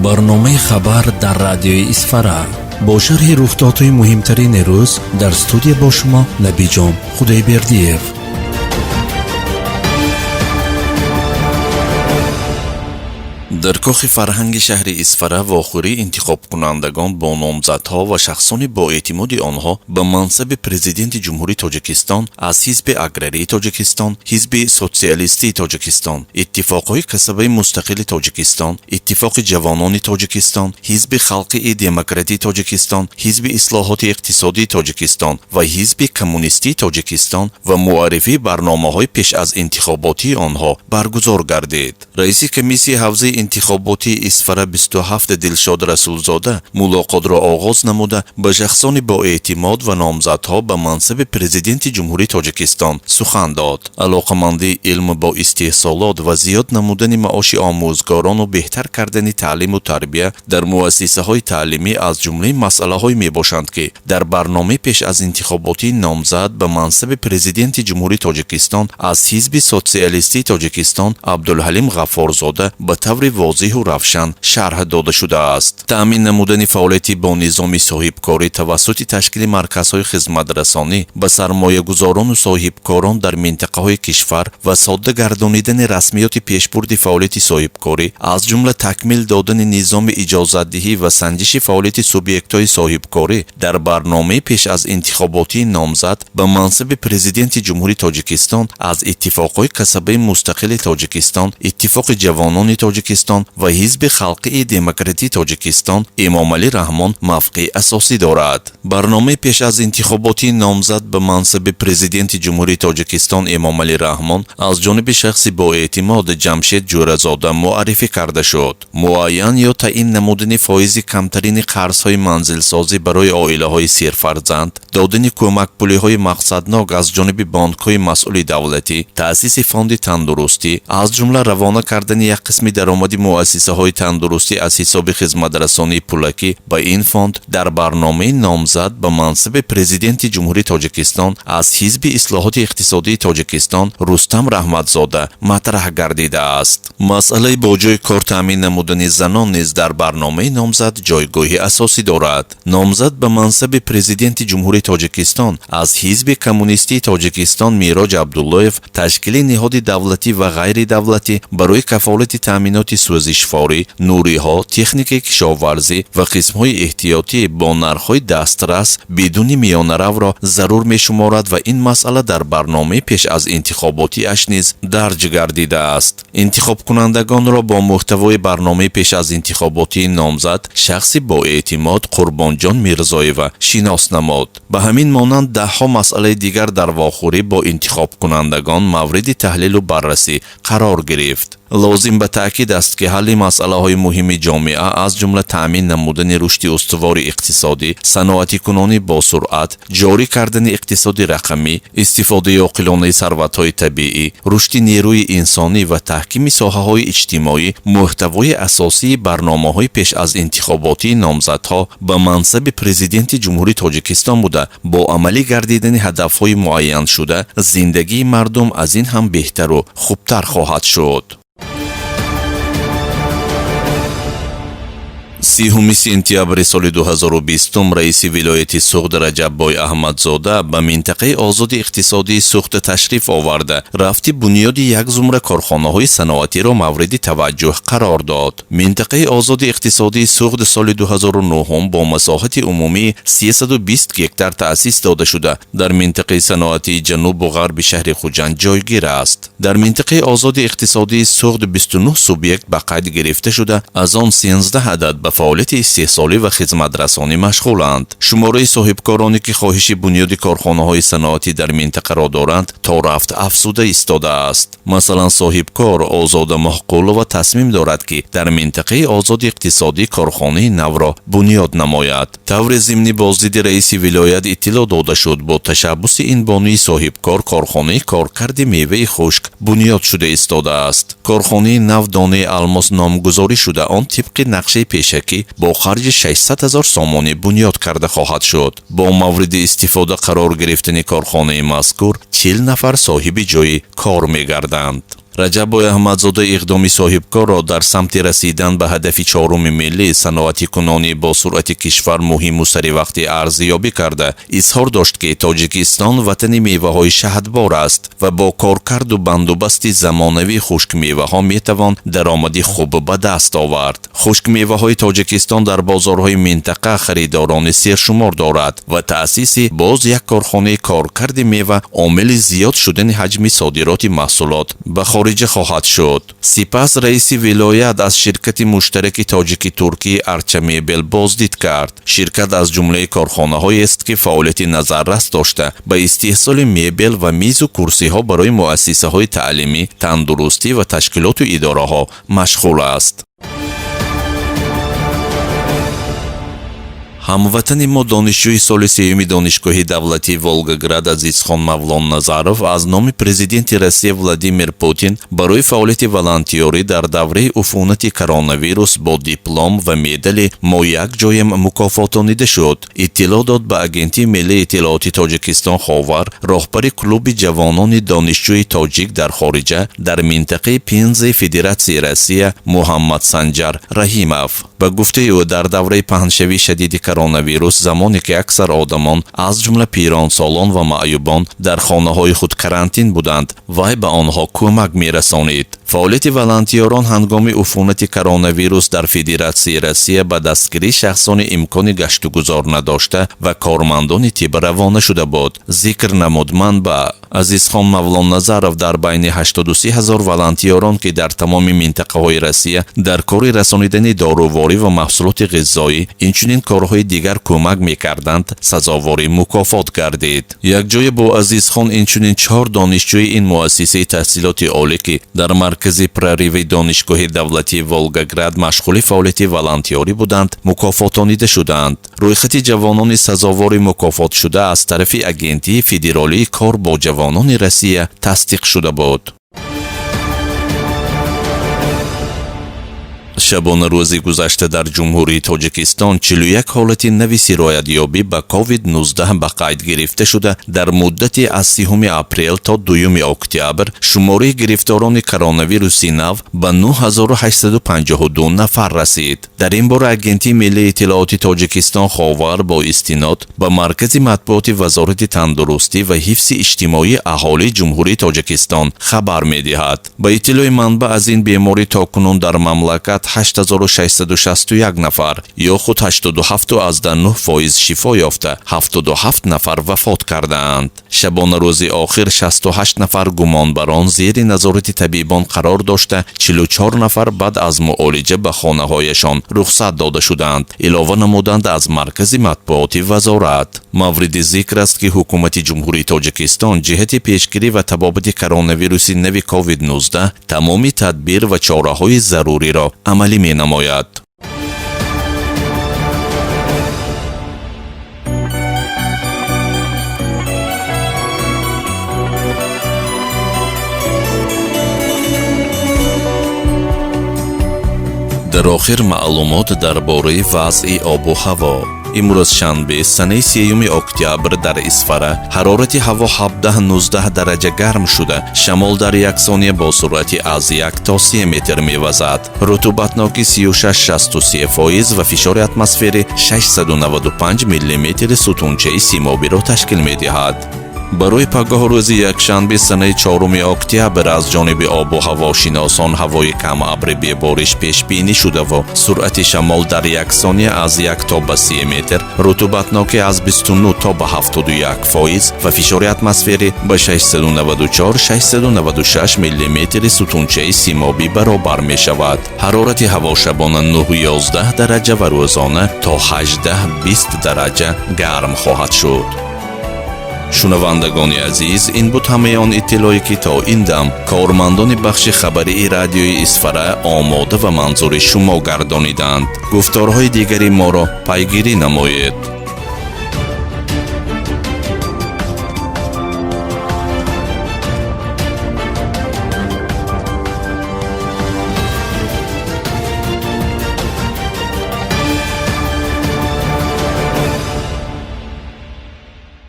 برنامه خبر در رادیوی اسفره با شرح رخدادهای مهمترین روز در استودیو با شما نبیجان خدایبردیев. در کاخ فرهنگ شهر اسفره واخوری انتخاب کنندگان با نامزدها و شخصان با اعتماد آنها به منصب پرزیدنت جمهوری تاجیکستان از حزب اگراری تاجیکستان، حزب سوسیالیستی تاجیکستان، اتفاقهای کسبه مستقل تاجیکستان، اتفاق جوانان تاجیکستان، حزب خلقی دموکراتی تاجیکستان، حزب اصلاحات اقتصادی تاجیکستان و حزب کمونیستی تاجیکستان و معرفی برنامه‌های پیش از انتخاباتی آنها برگزار گردید. رئیس کمیسیون حوزه انتخاباتی اسفره 27 دلشاد رسولزاده ملاقات را آغاز نموده به شخصان با اعتماد و نامزدها به منصب پرزیدنت جمهوری تاجیکستان سخن داد. علاقمندی علم با استحصالات و زیاد نمودن معاش آموزگاران و بهتر کردن تعلیم و تربیت در مؤسسه های تعلیمی از جمله مسئله های می باشند که در برنامه پیش از انتخاباتی نامزد به منصب پرزیدنت جمهوری تاجیکستان از حزب سوسیالیستی تاجیکستان عبدالحلیم غفارزاده به طور واضح و روشن شرح داده شده است. تأمین نمودن فعالیت با نظام صاحبکاری توسط تشکیل مرکزهای خدمت رسانی به سرمایه گذاران و صاحبکاران در منطقه های کشور و ساده گردانیدن رسمیات پیشبرد فعالیت صاحبکاری از جمله تکمیل دادن نظام اجازت دهی و سنجش فعالیت سوبیکت های صاحبکاری در برنامه پیش از انتخاباتی نامزد به منصب پرزیدنت جمهوری تاجیکستان از اتفاقهای کسبه مستقل تاجیکستان، اتفاق جوانان تاجیکستان و حزب خلقی دموکراتی تاجیکستان امام علی رحمان موقع اساسی دارد. برنامه پیش از انتخاباتی نامزد به منصب پرزیدنت جمهوری تاجیکستان امام علی رحمان از جانب شخصی با اعتماد جمشید جورزاده معرفی کرده شد. معین یا تعیین نمودن فایز کمترین قرض‌های منزلسازی برای عائله‌های سرفرزند، دادن کمک پولی‌های مقصدناک از جانب بانک‌های مسئول دولتی، تأسیس فاند تندرستی، از جمله روانه کردن یک قسم درآمد مؤسسه های تندرستی از حساب خدمت رسانی پولکی با این فاند در برنامه نامزد به منصب پرزیدنت جمهوری تاجیکستان از حزب اصلاحات اقتصادی تاجیکستان رستم رحمتزاده مطرح گردیده است. مسئله با جای کار تامین نمودن زنان نیز در برنامه نامزد جایگاهی اساسی دارد. نامزد به منصب پرزیدنت جمهوری تاجیکستان از حزب کمونیستی تاجیکستان میراج عبداللهیف تشکیل نهاد دولتی و غیر دولتی برای کفالت تامینات سوزش فوری، نوری‌ها، تکنیک کشاورزی و قسم‌های احتیاطی با نرخ‌های دسترس بدون میانه‌رو را ضرور می‌شمارد و این مسئله در برنامه پیش از انتخاباتی اش نیز درج گردیده است. انتخاب کنندگان را با محتوای برنامه پیش از انتخاباتی نامزد شخصی با اعتماد قربانجان میرزایeva شناس نمود. به همین مانند ده‌ها مسئله دیگر در واخوری با انتخاب کنندگان مورد تحلیل و بررسی قرار گرفت. لازم به تأکید است که حل مسئله های مهم جامعه از جمله تأمین نمودن رشد استوار اقتصادی، صنعتی کنانی با سرعت، جاری کردن اقتصاد رقمی، استفاده عاقلانه ثروت های طبیعی، رشد نیروی انسانی و تحکیم ساحه های اجتماعی محتوای اساسی برنامه های پیش از انتخاباتی نامزدها به منصب پرزیدنت جمهوری تاجیکستان بوده. با عملی گردیدن هدف های معین شده زندگی مردم از این هم بهتر و خوبتر خواهد شد. 30 سپتامبر سال 2020 رئیس ولایت سوخت رجب بای احمدزاده به منطقه آزاد اقتصادی سوخت تشریف آورده رفت بنیاد یک زمره کارخانه‌های صنعتی را مورد توجه قرار داد. منطقه آزاد اقتصادی سوخت سال 2009 با مساحت عمومی 320 هکتار تأسیس داده شده در منطقه صنعتی جنوب و غرب شهر خوجند جایگیر است. در منطقه آزاد اقتصادی سوخت 29 سوبیکت به قید گرفته شده، از آن 13 عدد به فعالیت استحصالی و خدمت رسانی مشغولند. شماره صاحبکارانی که خواهش بنیاد کارخانه‌های صنعتی در منطقه را دارند تا رفت افزوده ایستاده است. مثلا صاحبکار آزاد محقول و تصمیم دارد که در منطقه آزاد اقتصادی کارخانه نو را بنیاد نماید. طور ضمنی بازدید رئیس ولایت اطلاع داده شد با تشبث این بانوی صاحبکار کارخانه کارکرد میوه خشک بنیاد شده ایستاده است. کارخانه نو دانه الماس نامگذاری شده آن طبق نقشه پیشکی با خرج 600,000 سامانی بنیاد کرده خواهد شد. با مورد استفاده قرار گرفتن کارخانه مذکور 40 نفر صاحب جای کار می‌گردند. раҷаб аҳмадзода иқдоми соҳибкорро дар самти расидан ба ҳадафи чоруми миллии саноати кунонӣ бо суръати кишвар муҳиму саривақти арзиёбӣ карда, изҳор дошт ки Тоҷикистон ватани меваҳои шаҳдбор аст ва бо коркарду бандобасти замонавии хушкмеваҳо метавон даромади хуб ба даст овард. Хушкмеваҳои Тоҷикистон дар бозорҳои минтақа харидорони сершумор дорад ва таъсиси боз як корхонаи коркарди мева омили зиёд шудани ҳаҷми содироти маҳсулот ба хориҷа хоҳад шуд. Сипас раиси вилоят аз ширкати муштараки тоҷики-туркии Арча Мебел боздид кард. Ширкат аз ҷумлаи корхонаҳоест ки фаъолияти назаррас дошта ба истеҳсоли мебел ва мизу курсиҳо барои муассисаҳои таълимӣ, тандурустӣ ва ташкилоту идораҳо машғул аст. ҳамватани мо донишҷӯи соли сеюми донишгоҳи давлатии Волгоград Азизхон Мавлонназаров аз номи президенти Россия Владимир Путин барои фаъолияти волонтёрӣ дар давраи уфунати коронавирус бо диплом ва медали «Мо якҷоем» мукофотонида шуд. Иттилоъ дод ба агентии миллии иттилооти Тоҷикистон Ховар роҳбари клуби ҷавонони донишҷӯи тоҷик дар хориҷа дар минтақаи Пензаи Федератсияи Россия Муҳаммад Санҷар Раҳимов. ба гуфтаи ӯ дар давраи паҳншавии шадиди коронавирус замоне ки аксар одамон аз ҷумла пиронсолон ва маъюбон дар хонаҳои худ карантин буданд, вай ба онҳо кӯмак мерасонид. фаъолияти волонтёрон ҳангоми уфунати коронавирус дар Федератсияи Россия ба дастгирии шахсони имкони гаштугузор надошта ва кормандони тиб равона шуда буд. зикр намуд манба Азизхон Мавлонназаров дар байни 83 000 волонтёрон ки дар тамоми минтақаҳои Россия дар кори расонидани доруворӣ ва маҳсулоти ғизоӣ инчунин корҳои дигар кӯмак мекарданд, сазовори мукофот гардид. Якҷоя бо Азизхон инчунин 4 донишҷӯи ин муассисаи таҳсилоти олӣ ки дар маркази проривии донишгоҳи давлатии Волгоград машғули фаъолияти волонтёрӣ буданд, мукофотонида шуданд. рӯйхати ҷавонони сазовори мукофотшуда аз тарафи агентии федералии кор бо ҷавонони Россия тасдиқ шуда буд. шабона рӯзи гузашта дар ҷумҳурии Тоҷикистон 41 ҳолати нави сироятёбӣ ба COVID-19 ба қайд гирифта шуда, дар муддати аз 3 апрел то 2 октябр шумораи гирифторони коронавируси нав ба 9852 нафар расид. дар ин бора агентии миллии иттилооти Тоҷикистон Ховар бо истинод ба маркази матбуоти вазорати тандурустӣ ва ҳифзи иҷтимоии аҳолии ҷумҳурии Тоҷикистон хабар медиҳад. ба иттилои манба аз ин беморӣ токунун дар мамлакат 8661 нафар ё худ 87.9% шифо ёфта, 77 нафар вафот кардаанд. шабона рӯзи охир 68 нафар гумонбарон зери назорати табибон қарор дошта, 44 нафар баъд аз муолиҷа ба хонаҳояшон рухсат дода шуданд, илова намуданд аз маркази матбуоти вазорат. мавриди зикр аст ки ҳукумати ҷумҳурии Тоҷикистон ҷиҳати пешгирӣ ва табобати коронавируси нави COVID-19 тамоми тадбир ва чораҳои заруриро амалӣ менамояд. дар охир маълумот дар бораи вазъи обу ҳаво. имрӯз шанбе санаи 3 октябр дар Исфара ҳарорати ҳаво 17-19 дараҷа гарм шуда, шамол дар як сония бо суръати аз 1 то 3 метр мевазад. рутубатнокӣ 36-63% ва фишори атмосферӣ 695 миллиметри сутунчаи симобиро ташкил медиҳад. барои пагаҳ рӯзи якшанбе санаи 4 октябр аз ҷониби обу ҳавошиносон ҳавои камабри бебориш пешбинӣ шуда ва суръати шамол дар як сония аз 1 то ба 3 метр, рутубатнокӣ аз 29 то ба 71% ва фишори атмосферӣ ба 694-696 миллиметри сутунчаи симобӣ баробар мешавад. ҳарорати ҳаво шабона 9-11 дараҷа ва рӯзона то 18-20 дараҷа гарм хоҳад шуд. шунавандагони азиз, ин буд ҳамаи он иттилоъе ки то ин дам кормандони бахши хабарии радиои Исфара омода ва манзури шумо гардониданд. гуфторҳои дигари моро пайгирӣ намоед.